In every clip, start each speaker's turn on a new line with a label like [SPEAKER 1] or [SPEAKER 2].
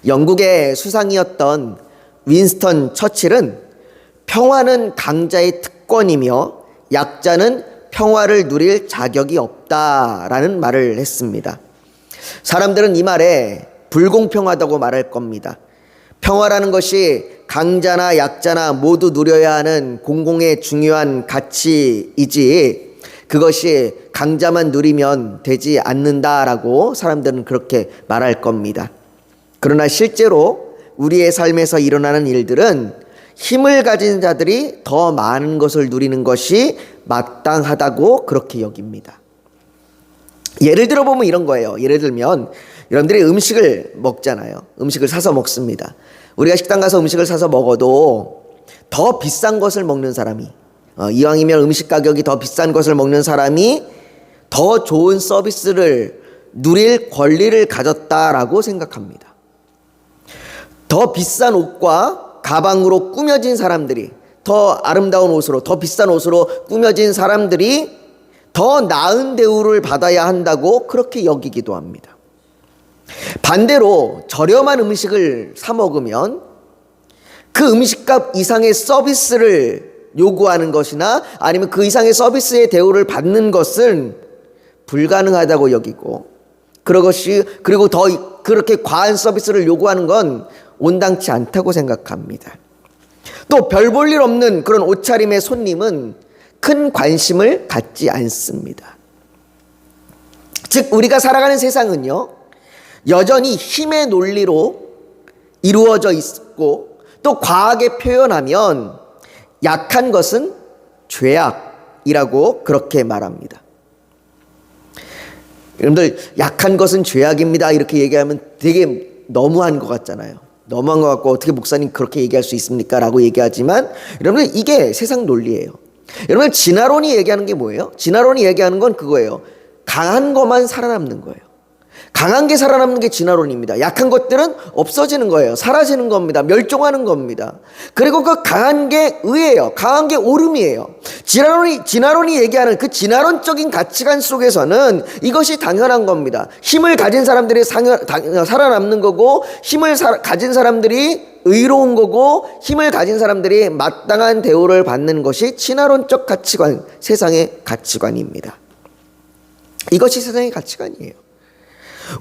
[SPEAKER 1] 영국의 수상이었던 윈스턴 처칠은 평화는 강자의 특권이며 약자는 평화를 누릴 자격이 없다라는 말을 했습니다. 사람들은 이 말에 불공평하다고 말할 겁니다. 평화라는 것이 강자나 약자나 모두 누려야 하는 공공의 중요한 가치이지 그것이 강자만 누리면 되지 않는다라고 사람들은 그렇게 말할 겁니다. 그러나 실제로 우리의 삶에서 일어나는 일들은 힘을 가진 자들이 더 많은 것을 누리는 것이 마땅하다고 그렇게 여깁니다. 예를 들어 보면 이런 거예요. 예를 들면 여러분들이 음식을 먹잖아요. 음식을 사서 먹습니다. 우리가 식당 가서 음식을 사서 먹어도 더 비싼 것을 먹는 사람이 이왕이면 음식 가격이 더 비싼 것을 먹는 사람이 더 좋은 서비스를 누릴 권리를 가졌다라고 생각합니다. 더 비싼 옷과 가방으로 꾸며진 사람들이 더 아름다운 옷으로 더 비싼 옷으로 꾸며진 사람들이 더 나은 대우를 받아야 한다고 그렇게 여기기도 합니다. 반대로 저렴한 음식을 사 먹으면 그 음식값 이상의 서비스를 요구하는 것이나 아니면 그 이상의 서비스의 대우를 받는 것은 불가능하다고 여기고 그리고 더 그렇게 과한 서비스를 요구하는 건 온당치 않다고 생각합니다. 또 별 볼 일 없는 그런 옷차림의 손님은 큰 관심을 갖지 않습니다. 즉 우리가 살아가는 세상은요 여전히 힘의 논리로 이루어져 있고 또 과하게 표현하면 약한 것은 죄악이라고 그렇게 말합니다. 여러분들 약한 것은 죄악입니다 이렇게 얘기하면 되게 너무한 것 같잖아요. 너무한 것 같고 어떻게 목사님 그렇게 얘기할 수 있습니까? 라고 얘기하지만 여러분들 이게 세상 논리예요. 여러분 진화론이 얘기하는 게 뭐예요? 진화론이 얘기하는 건 그거예요. 강한 것만 살아남는 거예요. 강한 게 살아남는 게 진화론입니다. 약한 것들은 없어지는 거예요. 사라지는 겁니다. 멸종하는 겁니다. 그리고 그 강한 게 의예요. 강한 게 옳음이에요. 진화론이 얘기하는 그 진화론적인 가치관 속에서는 이것이 당연한 겁니다. 힘을 가진 사람들이 살아남는 거고 힘을 가진 사람들이 의로운 거고 힘을 가진 사람들이 마땅한 대우를 받는 것이 진화론적 가치관, 세상의 가치관입니다. 이것이 세상의 가치관이에요.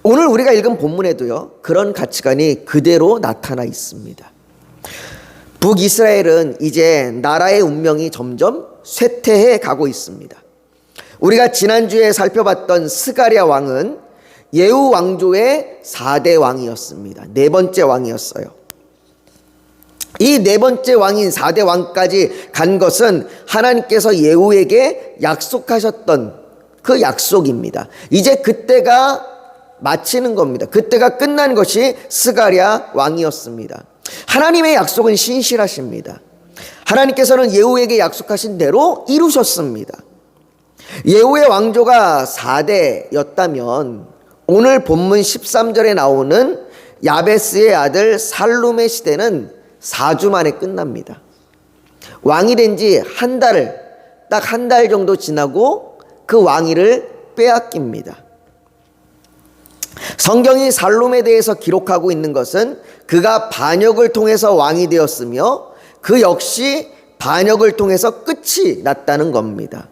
[SPEAKER 1] 오늘 우리가 읽은 본문에도요 그런 가치관이 그대로 나타나 있습니다. 북이스라엘은 이제 나라의 운명이 점점 쇠퇴해 가고 있습니다. 우리가 지난주에 살펴봤던 스가랴 왕은 예후 왕조의 4대 왕이었습니다. 네 번째 왕이었어요. 이 네 번째 왕인 4대 왕까지 간 것은 하나님께서 예후에게 약속하셨던 그 약속입니다. 이제 그때가 마치는 겁니다. 그때가 끝난 것이 스가랴 왕이었습니다. 하나님의 약속은 신실하십니다. 하나님께서는 예후에게 약속하신 대로 이루셨습니다. 예후의 왕조가 4대였다면 오늘 본문 13절에 나오는 야베스의 아들 살룸의 시대는 4주 만에 끝납니다. 왕이 된 지 딱 한 달 정도 지나고 그 왕위를 빼앗깁니다. 성경이 살룸에 대해서 기록하고 있는 것은 그가 반역을 통해서 왕이 되었으며 그 역시 반역을 통해서 끝이 났다는 겁니다.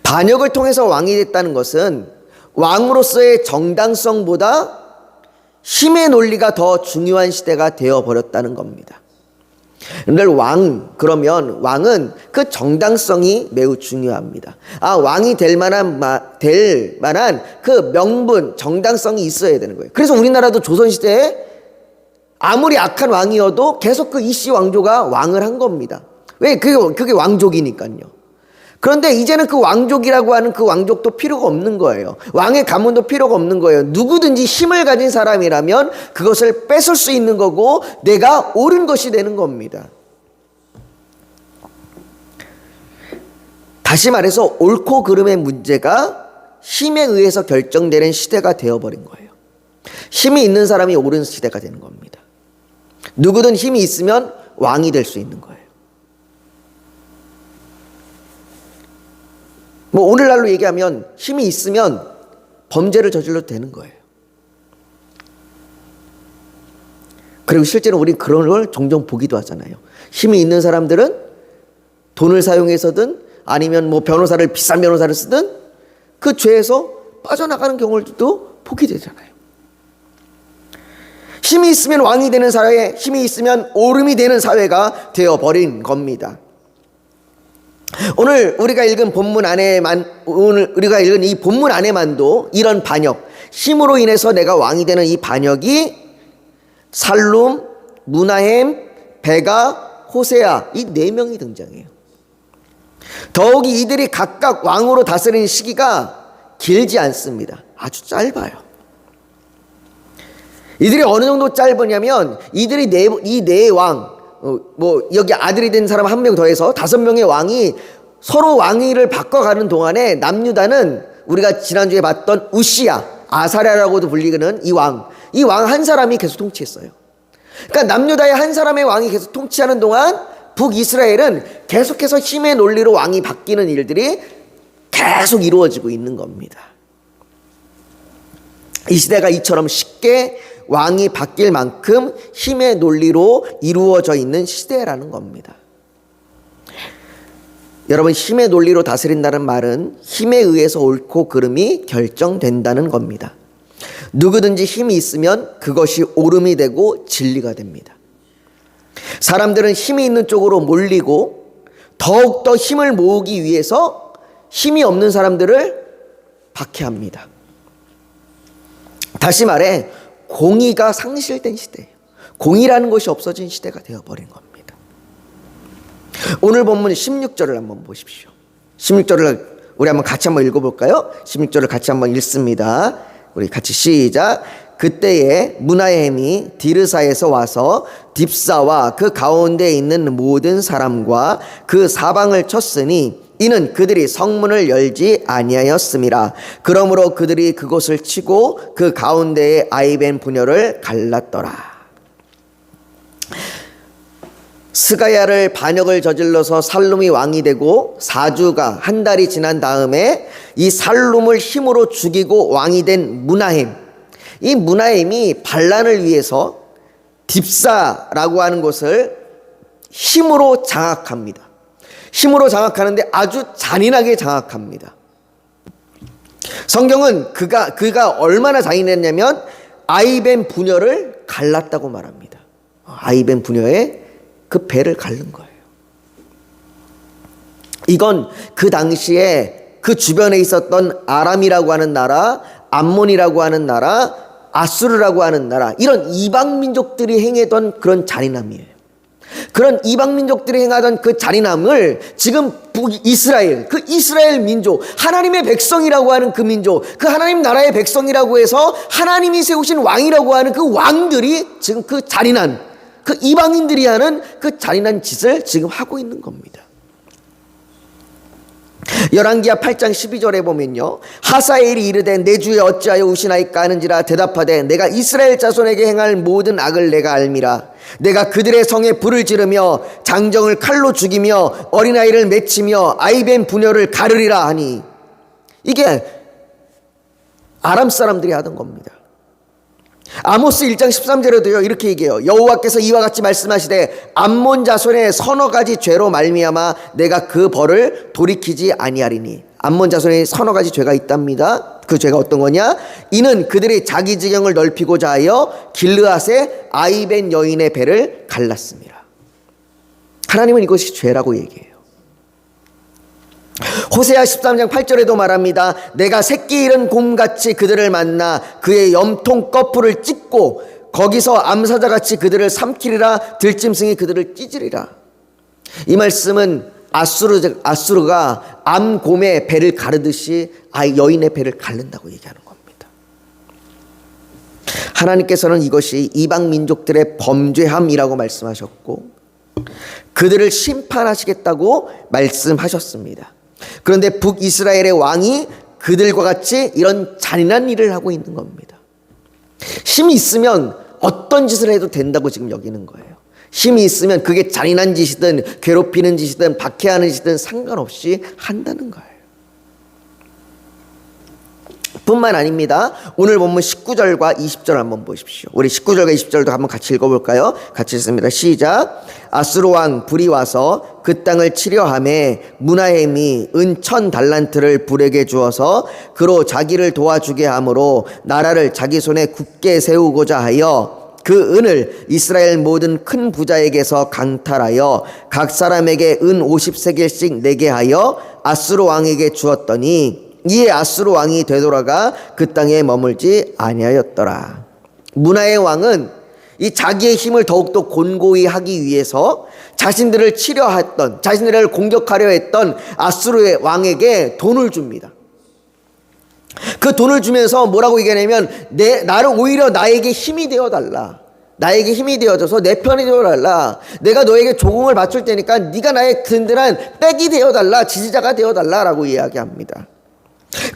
[SPEAKER 1] 반역을 통해서 왕이 됐다는 것은 왕으로서의 정당성보다 힘의 논리가 더 중요한 시대가 되어버렸다는 겁니다. 그러면 왕은 그 정당성이 매우 중요합니다. 왕이 될 만한 그 명분, 정당성이 있어야 되는 거예요. 그래서 우리나라도 조선시대에 아무리 악한 왕이어도 계속 그 이씨 왕조가 왕을 한 겁니다. 왜? 그게 왕족이니까요. 그런데 이제는 그 왕족이라고 하는 그 왕족도 필요가 없는 거예요. 왕의 가문도 필요가 없는 거예요. 누구든지 힘을 가진 사람이라면 그것을 뺏을 수 있는 거고 내가 옳은 것이 되는 겁니다. 다시 말해서 옳고 그름의 문제가 힘에 의해서 결정되는 시대가 되어버린 거예요. 힘이 있는 사람이 옳은 시대가 되는 겁니다. 누구든 힘이 있으면 왕이 될 수 있는 거예요. 오늘날로 얘기하면 힘이 있으면 범죄를 저질러도 되는 거예요. 그리고 실제로 우리 그런 걸 종종 보기도 하잖아요. 힘이 있는 사람들은 돈을 사용해서든 아니면 뭐 변호사를 비싼 변호사를 쓰든 그 죄에서 빠져나가는 경우도 보게 되잖아요. 힘이 있으면 왕이 되는 사회, 힘이 있으면 오름이 되는 사회가 되어버린 겁니다. 오늘 우리가 읽은 이 본문 안에만도 이런 반역, 힘으로 인해서 내가 왕이 되는 이 반역이 살룸, 무나헴, 베가, 호세아 이 4명이 등장해요. 더욱이 이들이 각각 왕으로 다스리는 시기가 길지 않습니다. 아주 짧아요. 이들이 어느 정도 짧으냐면 이들이 이 네 왕, 여기 아들이 된 사람 1명 더해서 5명의 왕이 서로 왕위를 바꿔가는 동안에 남유다는 우리가 지난주에 봤던 우시야, 아사랴라고도 불리는 이 왕 한 사람이 계속 통치했어요. 그러니까 남유다의 한 사람의 왕이 계속 통치하는 동안 북이스라엘은 계속해서 힘의 논리로 왕이 바뀌는 일들이 계속 이루어지고 있는 겁니다. 이 시대가 이처럼 쉽게 왕이 바뀔 만큼 힘의 논리로 이루어져 있는 시대라는 겁니다. 여러분, 힘의 논리로 다스린다는 말은 힘에 의해서 옳고 그름이 결정된다는 겁니다. 누구든지 힘이 있으면 그것이 옳음이 되고 진리가 됩니다. 사람들은 힘이 있는 쪽으로 몰리고 더욱더 힘을 모으기 위해서 힘이 없는 사람들을 박해합니다. 다시 말해 공의가 상실된 시대예요. 공의라는 것이 없어진 시대가 되어버린 겁니다. 오늘 본문 16절을 한번 보십시오. 16절을 우리 같이 한번 읽어볼까요? 16절을 같이 한번 읽습니다. 우리 같이 시작. 그때에 무나헴이 디르사에서 와서 딥사와 그 가운데에 있는 모든 사람과 그 사방을 쳤으니 이는 그들이 성문을 열지 아니하였음이라. 그러므로 그들이 그곳을 치고 그 가운데에 아이벤 부녀를 갈랐더라. 스가야를 반역을 저질러서 살룸이 왕이 되고 4주가 한 달이 지난 다음에 이 살룸을 힘으로 죽이고 왕이 된 무나헴, 이 무나헴이 반란을 위해서 딥사라고 하는 곳을 힘으로 장악합니다. 힘으로 장악하는데 아주 잔인하게 장악합니다. 성경은 그가 얼마나 잔인했냐면 아이벤 부녀를 갈랐다고 말합니다. 아이벤 부녀의 그 배를 갈른 거예요. 이건 그 당시에 그 주변에 있었던 아람이라고 하는 나라, 암몬이라고 하는 나라, 아수르라고 하는 나라, 이런 이방 민족들이 행했던 그런 잔인함이에요. 그런 이방 민족들이 행하던 그 잔인함을 지금 북이스라엘, 그 이스라엘 민족, 하나님의 백성이라고 하는 그 민족, 그 하나님 나라의 백성이라고 해서 하나님이 세우신 왕이라고 하는 그 왕들이 지금 그 잔인한, 그 이방인들이 하는 그 잔인한 짓을 지금 하고 있는 겁니다. 열왕기하 8장 12절에 보면요, 하사엘이 이르되 내 주에 어찌하여 우시나이까 하는지라 대답하되 내가 이스라엘 자손에게 행할 모든 악을 내가 알미라. 내가 그들의 성에 불을 지르며 장정을 칼로 죽이며 어린아이를 맺히며 아이벤 부녀를 가르리라 하니, 이게 아람 사람들이 하던 겁니다. 아모스 1장 13절에도요 이렇게 얘기해요. 여호와께서 이와 같이 말씀하시되 암몬 자손의 서너 가지 죄로 말미암아 내가 그 벌을 돌이키지 아니하리니. 암몬 자손의 서너 가지 죄가 있답니다. 그 죄가 어떤 거냐? 이는 그들이 자기 지경을 넓히고자 하여 길르앗의 아이벤 여인의 배를 갈랐습니다. 하나님은 이것이 죄라고 얘기해요. 호세아 13장 8절에도 말합니다. 내가 새끼 잃은 곰같이 그들을 만나 그의 염통 거풀을 찢고 거기서 암사자같이 그들을 삼키리라. 들짐승이 그들을 찢으리라. 이 말씀은 아수르가 암곰의 배를 가르듯이 여인의 배를 가른다고 얘기하는 겁니다. 하나님께서는 이것이 이방 민족들의 범죄함이라고 말씀하셨고 그들을 심판하시겠다고 말씀하셨습니다. 그런데 북이스라엘의 왕이 그들과 같이 이런 잔인한 일을 하고 있는 겁니다. 힘이 있으면 어떤 짓을 해도 된다고 지금 여기는 거예요. 힘이 있으면 그게 잔인한 짓이든 괴롭히는 짓이든 박해하는 짓이든 상관없이 한다는 거예요. 뿐만 아닙니다. 오늘 본문 19절과 20절 한번 보십시오. 우리 19절과 20절도 한번 같이 읽어볼까요? 같이 읽습니다. 시작. 아수르 왕 불이 와서 그 땅을 치려하매 므나헴이 은 1000달란트를 불에게 주어서 그로 자기를 도와주게 하므로 나라를 자기 손에 굳게 세우고자 하여 그 은을 이스라엘 모든 큰 부자에게서 강탈하여 각 사람에게 은 50세겔씩 내게 하여 아수르 왕에게 주었더니 이에 아수르 왕이 되돌아가 그 땅에 머물지 아니하였더라. 므나헴 왕은 이 자기의 힘을 더욱더 곤고히 하기 위해서 자신들을 치려했던, 자신들을 공격하려 했던 아수르의 왕에게 돈을 줍니다. 그 돈을 주면서 뭐라고 얘기하냐면 나를 오히려 나에게 힘이 되어달라. 나에게 힘이 되어줘서 내 편이 되어달라. 내가 너에게 조공을 바칠 테니까 네가 나의 든든한 백이 되어달라. 지지자가 되어달라라고 이야기합니다.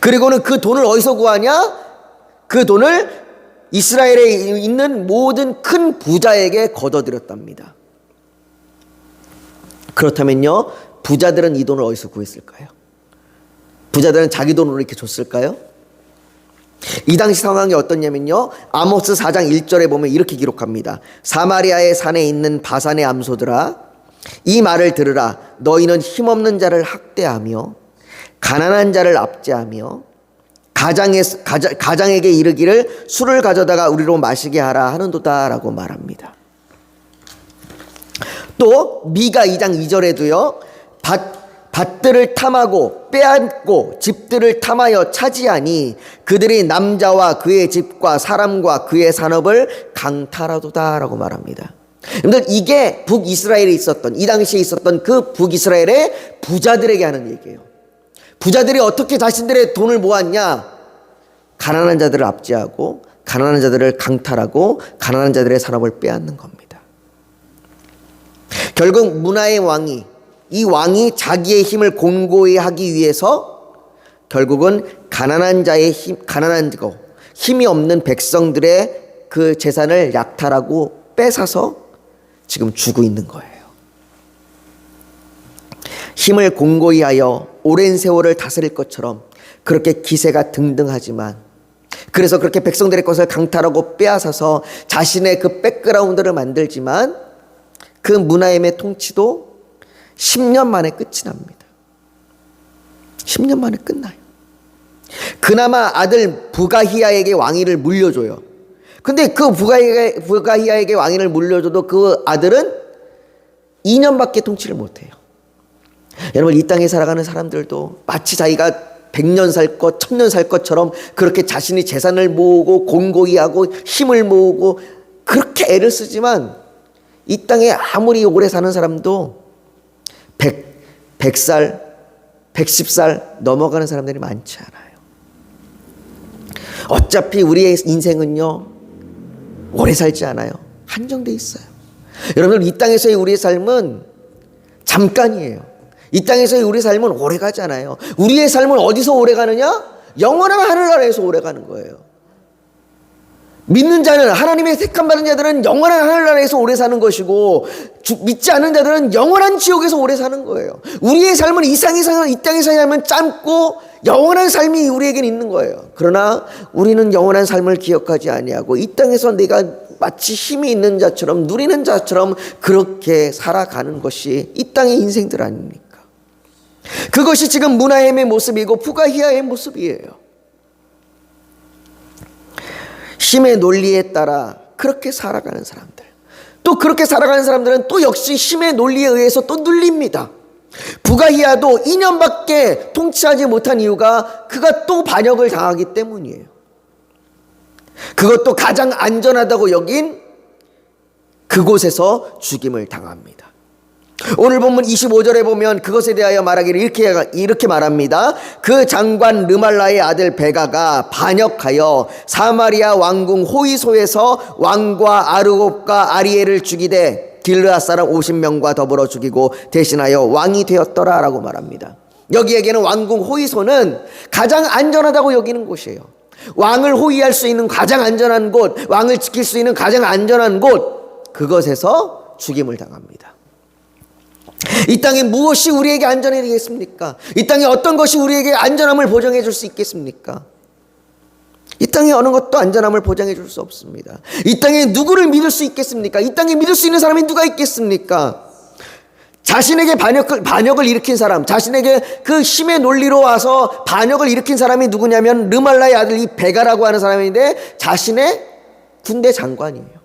[SPEAKER 1] 그리고는 그 돈을 어디서 구하냐? 그 돈을 이스라엘에 있는 모든 큰 부자에게 거둬들였답니다. 그렇다면요, 부자들은 이 돈을 어디서 구했을까요? 부자들은 자기 돈으로 이렇게 줬을까요? 이 당시 상황이 어떻냐면요, 아모스 4장 1절에 보면 이렇게 기록합니다. 사마리아의 산에 있는 바산의 암소들아, 이 말을 들으라. 너희는 힘없는 자를 학대하며 가난한 자를 압제하며 가장에게 이르기를 술을 가져다가 우리로 마시게 하라 하는도다 라고 말합니다. 또 미가 2장 2절에도요, 밭들을 탐하고 빼앗고 집들을 탐하여 차지하니 그들이 남자와 그의 집과 사람과 그의 산업을 강탈하도다 라고 말합니다. 여러분들, 이게 북이스라엘에 있었던, 이 당시에 있었던 그 북이스라엘의 부자들에게 하는 얘기예요. 부자들이 어떻게 자신들의 돈을 모았냐? 가난한 자들을 압제하고 가난한 자들을 강탈하고 가난한 자들의 산업을 빼앗는 겁니다. 결국 므나헴 왕이, 이 왕이 자기의 힘을 곤고히 하기 위해서 결국은 가난한 자의 힘이 없는 백성들의 그 재산을 약탈하고 뺏어서 지금 주고 있는 거예요. 힘을 공고히 하여 오랜 세월을 다스릴 것처럼 그렇게 기세가 등등하지만, 그래서 그렇게 백성들의 것을 강탈하고 빼앗아서 자신의 그 백그라운드를 만들지만 그 므나헴의 통치도 10년 만에 끝이 납니다. 10년 만에 끝나요. 그나마 아들 부가히야에게 왕위를 물려줘요. 근데 그 부가히야에게 왕위를 물려줘도 그 아들은 2년밖에 통치를 못해요. 여러분, 이 땅에 살아가는 사람들도 마치 자기가 100년 살 것, 1000년 살 것처럼 그렇게 자신이 재산을 모으고 공고히 하고 힘을 모으고 그렇게 애를 쓰지만 이 땅에 아무리 오래 사는 사람도 100살, 110살 넘어가는 사람들이 많지 않아요. 어차피 우리의 인생은요, 오래 살지 않아요. 한정돼 있어요. 여러분, 이 땅에서의 우리의 삶은 잠깐이에요. 이 땅에서의 우리 삶은 오래 가지 않아요. 우리의 삶은 어디서 오래 가느냐? 영원한 하늘나라에서 오래 가는 거예요. 믿는 자는, 하나님의 택함 받은 자들은 영원한 하늘나라에서 오래 사는 것이고, 믿지 않는 자들은 영원한 지옥에서 오래 사는 거예요. 우리의 삶은 이 땅에서 살면 짧고 영원한 삶이 우리에겐 있는 거예요. 그러나 우리는 영원한 삶을 기억하지 아니하고 이 땅에서 내가 마치 힘이 있는 자처럼, 누리는 자처럼 그렇게 살아가는 것이 이 땅의 인생들 아닙니까? 그것이 지금 므나헴의 모습이고 부가히야의 모습이에요. 힘의 논리에 따라 그렇게 살아가는 사람들, 또 그렇게 살아가는 사람들은 또 역시 힘의 논리에 의해서 또 눌립니다. 부가히야도 2년밖에 통치하지 못한 이유가 그가 또 반역을 당하기 때문이에요. 그것도 가장 안전하다고 여긴 그곳에서 죽임을 당합니다. 오늘 본문 25절에 보면 그것에 대하여 말하기를 이렇게 말합니다. 그 장관 르말라의 아들 베가가 반역하여 사마리아 왕궁 호이소에서 왕과 아르곱과 아리엘을 죽이되 길르앗 사람 50명과 더불어 죽이고 대신하여 왕이 되었더라 라고 말합니다. 여기에게는 왕궁 호이소는 가장 안전하다고 여기는 곳이에요. 왕을 호위할 수 있는 가장 안전한 곳, 왕을 지킬 수 있는 가장 안전한 곳, 그것에서 죽임을 당합니다. 이 땅에 무엇이 우리에게 안전이 되겠습니까? 이 땅에 어떤 것이 우리에게 안전함을 보장해 줄 수 있겠습니까? 이 땅의 어느 것도 안전함을 보장해 줄 수 없습니다. 이 땅에 누구를 믿을 수 있겠습니까? 이 땅에 믿을 수 있는 사람이 누가 있겠습니까? 자신에게 반역을 일으킨 사람, 자신에게 그 힘의 논리로 와서 반역을 일으킨 사람이 누구냐면 르말라의 아들 이 베가라고 하는 사람인데 자신의 군대 장관이에요.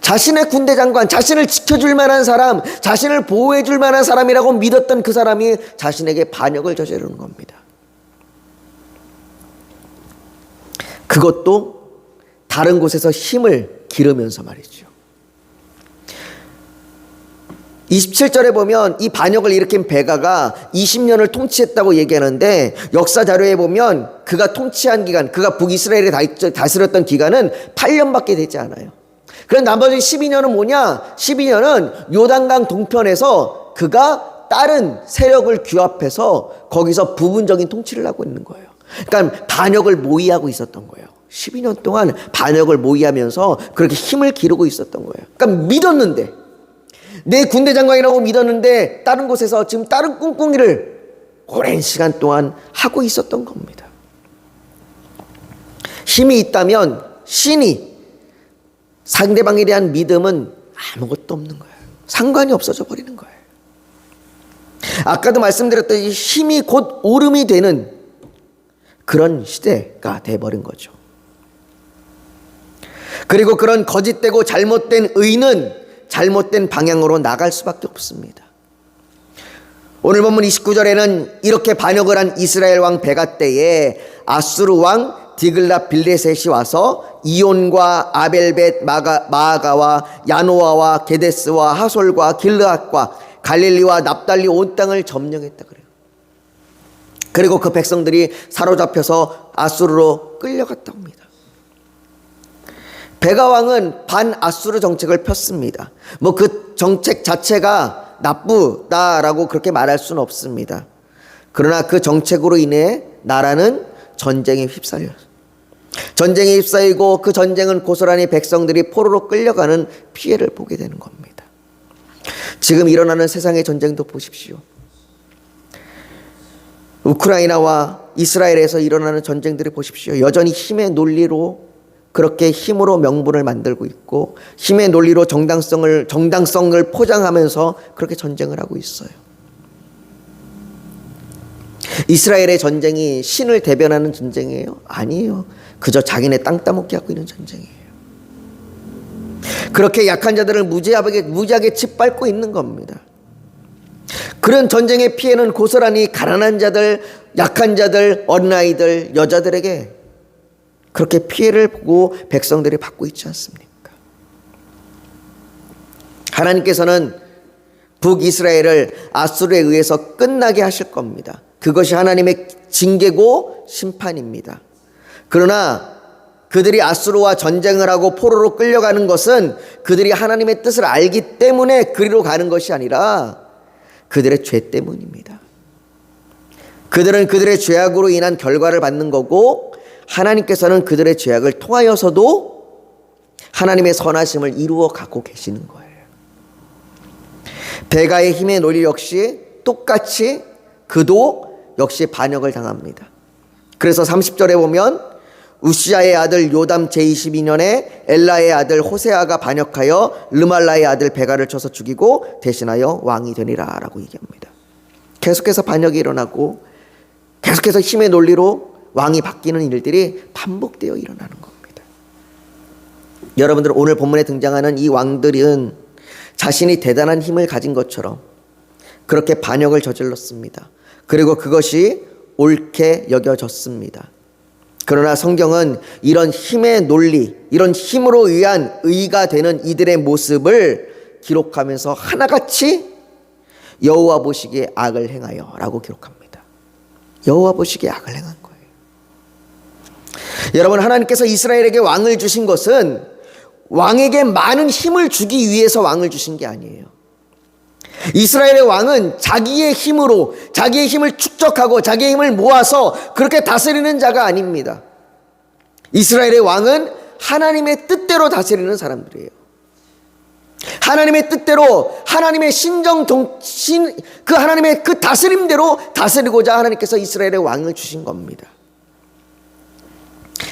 [SPEAKER 1] 자신의 군대 장관, 자신을 지켜줄 만한 사람, 자신을 보호해줄 만한 사람이라고 믿었던 그 사람이 자신에게 반역을 저지르는 겁니다. 그것도 다른 곳에서 힘을 기르면서 말이죠. 27절에 보면 이 반역을 일으킨 베가가 20년을 통치했다고 얘기하는데 역사 자료에 보면 그가 통치한 기간, 그가 북이스라엘에 다스렸던 기간은 8년밖에 되지 않아요. 그럼 나머지 12년은 뭐냐? 12년은 요단강 동편에서 그가 다른 세력을 규합해서 거기서 부분적인 통치를 하고 있는 거예요. 그러니까 반역을 모의하고 있었던 거예요. 12년 동안 반역을 모의하면서 그렇게 힘을 기르고 있었던 거예요. 그러니까 믿었는데, 내 군대 장관이라고 믿었는데 다른 곳에서 지금 다른 꿍꿍이를 오랜 시간 동안 하고 있었던 겁니다. 힘이 있다면 신이 상대방에 대한 믿음은 아무것도 없는 거예요. 상관이 없어져 버리는 거예요. 아까도 말씀드렸듯이 힘이 곧 오름이 되는 그런 시대가 돼버린 거죠. 그리고 그런 거짓되고 잘못된 의는 잘못된 방향으로 나갈 수밖에 없습니다. 오늘 본문 29절에는 이렇게 반역을 한 이스라엘 왕 베가 때에 아수르 왕 디글랏 빌레셋이 와서 이온과 아벨벳 마아가와 야노아와 게데스와 하솔과 길르앗과 갈릴리와 납달리 온 땅을 점령했다 그래요. 그리고 그 백성들이 사로잡혀서 아수르로 끌려갔다 합니다. 베가 왕은 반아수르 정책을 폈습니다. 뭐 그 정책 자체가 나쁘다라고 그렇게 말할 수는 없습니다. 그러나 그 정책으로 인해 나라는 전쟁에 휩싸였어요. 전쟁에 휩싸이고 그 전쟁은 고스란히 백성들이 포로로 끌려가는 피해를 보게 되는 겁니다. 지금 일어나는 세상의 전쟁도 보십시오. 우크라이나와 이스라엘에서 일어나는 전쟁들을 보십시오. 여전히 힘의 논리로 그렇게 힘으로 명분을 만들고 있고 힘의 논리로 정당성을 포장하면서 그렇게 전쟁을 하고 있어요. 이스라엘의 전쟁이 신을 대변하는 전쟁이에요? 아니에요. 그저 자기네 땅 따먹기 하고 있는 전쟁이에요. 그렇게 약한 자들을 무지하게 짓밟고 있는 겁니다. 그런 전쟁의 피해는 고스란히 가난한 자들, 약한 자들, 어린아이들, 여자들에게 그렇게 피해를 보고 백성들이 받고 있지 않습니까? 하나님께서는 북이스라엘을 아수르에 의해서 끝나게 하실 겁니다. 그것이 하나님의 징계고 심판입니다. 그러나 그들이 아수르와 전쟁을 하고 포로로 끌려가는 것은 그들이 하나님의 뜻을 알기 때문에 그리로 가는 것이 아니라 그들의 죄 때문입니다. 그들은 그들의 죄악으로 인한 결과를 받는 거고 하나님께서는 그들의 죄악을 통하여서도 하나님의 선하심을 이루어 가고 계시는 거예요. 베가의 힘의 논리 역시 똑같이 그도 역시 반역을 당합니다. 그래서 30절에 보면 우시아의 아들 요담 제22년에 엘라의 아들 호세아가 반역하여 르말라의 아들 베가를 쳐서 죽이고 대신하여 왕이 되니라 라고 얘기합니다. 계속해서 반역이 일어나고 계속해서 힘의 논리로 왕이 바뀌는 일들이 반복되어 일어나는 겁니다. 여러분들 오늘 본문에 등장하는 이 왕들은 자신이 대단한 힘을 가진 것처럼 그렇게 반역을 저질렀습니다. 그리고 그것이 옳게 여겨졌습니다. 그러나 성경은 이런 힘의 논리, 이런 힘으로 의한 의가 되는 이들의 모습을 기록하면서 하나같이 여호와 보시기에 악을 행하여 라고 기록합니다. 여호와 보시기에 악을 행한 거예요. 여러분, 하나님께서 이스라엘에게 왕을 주신 것은 왕에게 많은 힘을 주기 위해서 왕을 주신 게 아니에요. 이스라엘의 왕은 자기의 힘으로 자기의 힘을 축적하고 자기의 힘을 모아서 그렇게 다스리는 자가 아닙니다. 이스라엘의 왕은 하나님의 뜻대로 다스리는 사람들이에요. 하나님의 뜻대로 하나님의 그 하나님의 그 다스림대로 다스리고자 하나님께서 이스라엘의 왕을 주신 겁니다.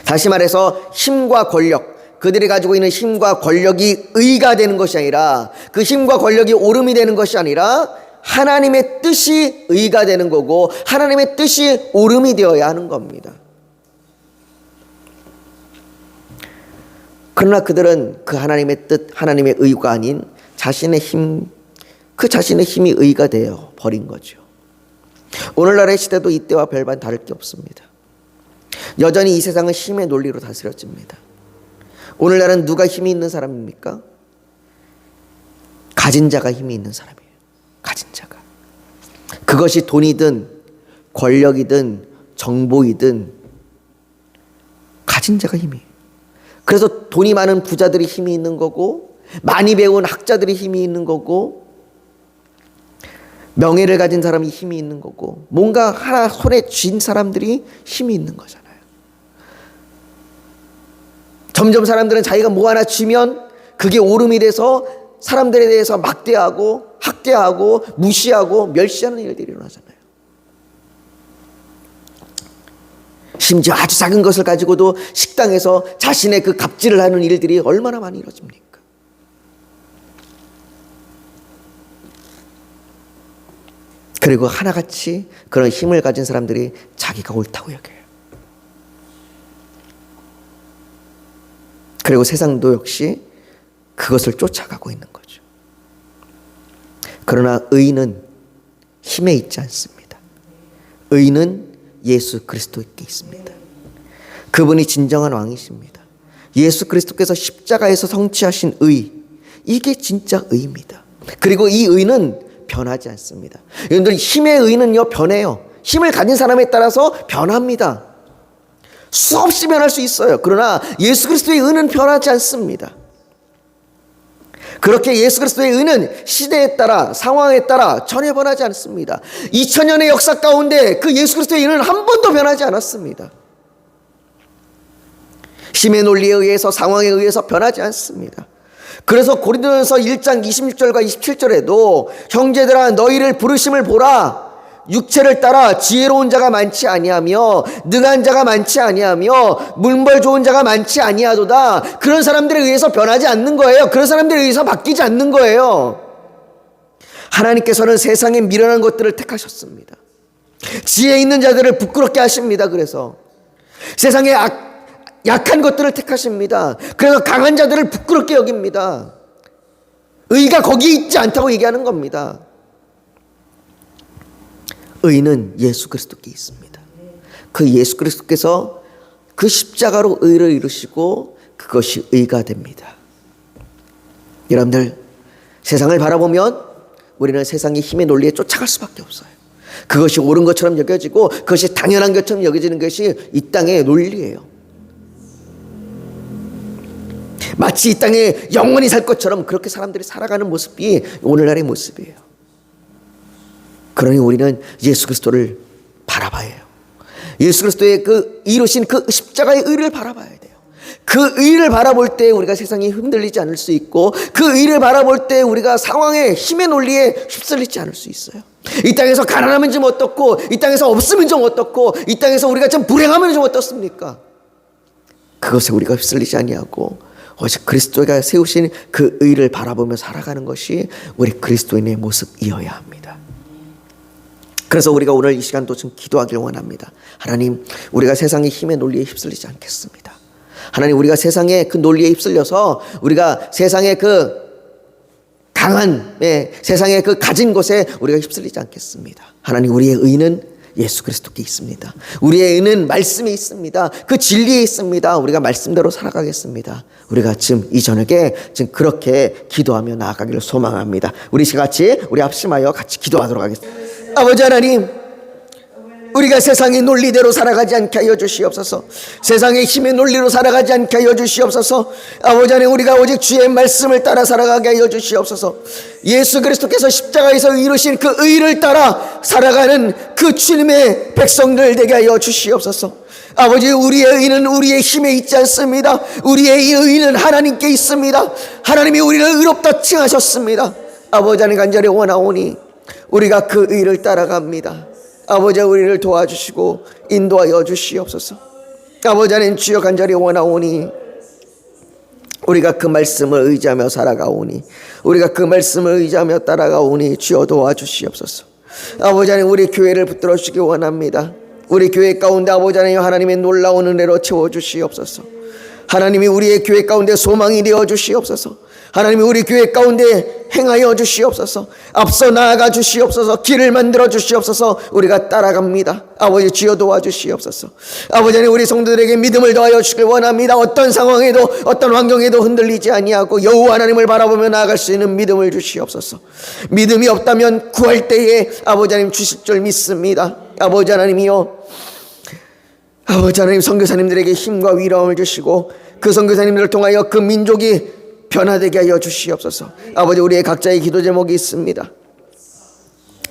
[SPEAKER 1] 다시 말해서 힘과 권력, 그들이 가지고 있는 힘과 권력이 의가 되는 것이 아니라, 그 힘과 권력이 옳음이 되는 것이 아니라 하나님의 뜻이 의가 되는 거고 하나님의 뜻이 옳음이 되어야 하는 겁니다. 그러나 그들은 그 하나님의 뜻, 하나님의 의가 아닌 자신의 힘, 그 자신의 힘이 의가 되어 버린 거죠. 오늘날의 시대도 이때와 별반 다를 게 없습니다. 여전히 이 세상은 힘의 논리로 다스려집니다. 오늘날은 누가 힘이 있는 사람입니까? 가진 자가 힘이 있는 사람이에요. 가진 자가. 그것이 돈이든 권력이든 정보이든 가진 자가 힘이. 그래서 돈이 많은 부자들이 힘이 있는 거고, 많이 배운 학자들이 힘이 있는 거고, 명예를 가진 사람이 힘이 있는 거고, 뭔가 하나 손에 쥔 사람들이 힘이 있는 거잖아요. 점점 사람들은 자기가 뭐 하나 쥐면 그게 오름이 돼서 사람들에 대해서 막대하고 학대하고 무시하고 멸시하는 일들이 일어나잖아요. 심지어 아주 작은 것을 가지고도 식당에서 자신의 그 갑질을 하는 일들이 얼마나 많이 이루어집니까? 그리고 하나같이 그런 힘을 가진 사람들이 자기가 옳다고 여겨요. 그리고 세상도 역시 그것을 쫓아가고 있는 거죠. 그러나 의는 힘에 있지 않습니다. 의는 예수 그리스도께 있습니다. 그분이 진정한 왕이십니다. 예수 그리스도께서 십자가에서 성취하신 의, 이게 진짜 의입니다. 그리고 이 의는 변하지 않습니다. 여러분들, 힘의 의는요 변해요. 힘을 가진 사람에 따라서 변합니다. 수없이 변할 수 있어요. 그러나 예수 그리스도의 의는 변하지 않습니다. 그렇게 예수 그리스도의 의는 시대에 따라 상황에 따라 전혀 변하지 않습니다. 2000년의 역사 가운데 그 예수 그리스도의 의는 한 번도 변하지 않았습니다. 힘의 논리에 의해서, 상황에 의해서 변하지 않습니다. 그래서 고린도전서 1장 26절과 27절에도 형제들아 너희를 부르심을 보라. 육체를 따라 지혜로운 자가 많지 아니하며 능한 자가 많지 아니하며 물벌 좋은 자가 많지 아니하도다. 그런 사람들에 의해서 변하지 않는 거예요. 그런 사람들에 의해서 바뀌지 않는 거예요. 하나님께서는 세상에 미련한 것들을 택하셨습니다. 지혜 있는 자들을 부끄럽게 하십니다. 그래서 세상에 약한 것들을 택하십니다. 그래서 강한 자들을 부끄럽게 여깁니다. 의가 거기에 있지 않다고 얘기하는 겁니다. 의는 예수 그리스도께 있습니다. 그 예수 그리스도께서 그 십자가로 의를 이루시고 그것이 의가 됩니다. 여러분들, 세상을 바라보면 우리는 세상의 힘의 논리에 쫓아갈 수밖에 없어요. 그것이 옳은 것처럼 여겨지고 그것이 당연한 것처럼 여겨지는 것이 이 땅의 논리예요. 마치 이 땅에 영원히 살 것처럼 그렇게 사람들이 살아가는 모습이 오늘날의 모습이에요. 그러니 우리는 예수 그리스도를 바라봐야 해요. 예수 그리스도의 그 이루신 그 십자가의 의를 바라봐야 돼요. 그 의를 바라볼 때 우리가 세상이 흔들리지 않을 수 있고, 그 의를 바라볼 때 우리가 상황의 힘의 논리에 휩쓸리지 않을 수 있어요. 이 땅에서 가난하면 좀 어떻고, 이 땅에서 없으면 좀 어떻고, 이 땅에서 우리가 좀 불행하면 좀 어떻습니까? 그것에 우리가 휩쓸리지 아니하고 오직 그리스도가 세우신 그 의를 바라보며 살아가는 것이 우리 그리스도인의 모습이어야 합니다. 그래서 우리가 오늘 이 시간도 좀 기도하길 원합니다. 하나님, 우리가 세상의 힘의 논리에 휩쓸리지 않겠습니다. 하나님, 우리가 세상의 그 논리에 휩쓸려서 우리가 세상의 그 강한, 세상의 그 가진 것에 우리가 휩쓸리지 않겠습니다. 하나님, 우리의 의는 예수 그리스도께 있습니다. 우리의 의는 말씀에 있습니다. 그 진리에 있습니다. 우리가 말씀대로 살아가겠습니다. 우리가 지금 이 저녁에 지금 그렇게 기도하며 나아가기를 소망합니다. 우리 같이 우리 합심하여 같이 기도하도록 하겠습니다. 아버지 하나님, 우리가 세상의 논리대로 살아가지 않게 하여 주시옵소서. 세상의 힘의 논리로 살아가지 않게 하여 주시옵소서. 아버지 하나님, 우리가 오직 주의 말씀을 따라 살아가게 하여 주시옵소서. 예수 그리스도께서 십자가에서 이루신 그 의를 따라 살아가는 그 주님의 백성들 되게 하여 주시옵소서. 아버지, 우리의 의는 우리의 힘에 있지 않습니다. 우리의 의는 하나님께 있습니다. 하나님이 우리를 의롭다 칭하셨습니다. 아버지 하나님, 간절히 원하오니 우리가 그 의를 따라갑니다. 아버지, 우리를 도와주시고 인도하여 주시옵소서. 아버지 하나님 주여 간절히 원하오니 우리가 그 말씀을 의지하며 살아가오니 우리가 그 말씀을 의지하며 따라가오니 주여 도와주시옵소서. 아버지 하나님 우리 교회를 붙들어 주시기 원합니다. 우리 교회 가운데 아버지 하나님 하나님의 놀라운 은혜로 채워주시옵소서. 하나님이 우리의 교회 가운데 소망이 되어 주시옵소서. 하나님이 우리 교회 가운데 행하여 주시옵소서. 앞서 나아가 주시옵소서. 길을 만들어 주시옵소서. 우리가 따라갑니다. 아버지 주여 도와주시옵소서. 아버지 하나님 우리 성도들에게 믿음을 더하여 주시길 원합니다. 어떤 상황에도 어떤 환경에도 흔들리지 아니하고 여호와 하나님을 바라보며 나아갈 수 있는 믿음을 주시옵소서. 믿음이 없다면 구할 때에 아버지 하나님 주실 줄 믿습니다. 아버지 하나님이여, 아버지 하나님 선교사님들에게 힘과 위로함을 주시고 그 선교사님들을 통하여 그 민족이 변화되게 하여 주시옵소서. 아버지 우리의 각자의 기도 제목이 있습니다.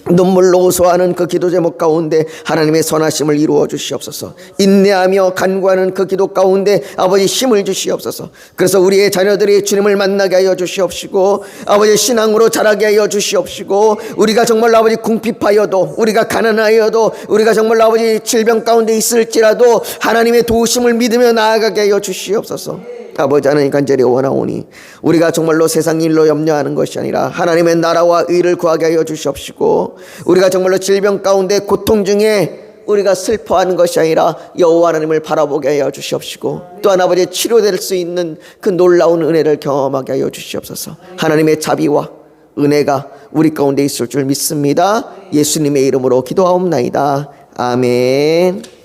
[SPEAKER 1] 눈물로 호소하는 그 기도 제목 가운데 하나님의 선하심을 이루어 주시옵소서. 인내하며 간구하는 그 기도 가운데 아버지 힘을 주시옵소서. 그래서 우리의 자녀들이 주님을 만나게 하여 주시옵시고 아버지 신앙으로 자라게 하여 주시옵시고 우리가 정말 아버지 궁핍하여도 우리가 가난하여도 우리가 정말 아버지 질병 가운데 있을지라도 하나님의 도우심을 믿으며 나아가게 하여 주시옵소서. 아버지 하나님 간절히 원하오니 우리가 정말로 세상 일로 염려하는 것이 아니라 하나님의 나라와 의를 구하게 하여 주시옵시고 우리가 정말로 질병 가운데 고통 중에 우리가 슬퍼하는 것이 아니라 여호와 하나님을 바라보게 하여 주시옵시고 또한 아버지 치료될 수 있는 그 놀라운 은혜를 경험하게 하여 주시옵소서. 하나님의 자비와 은혜가 우리 가운데 있을 줄 믿습니다. 예수님의 이름으로 기도하옵나이다. 아멘.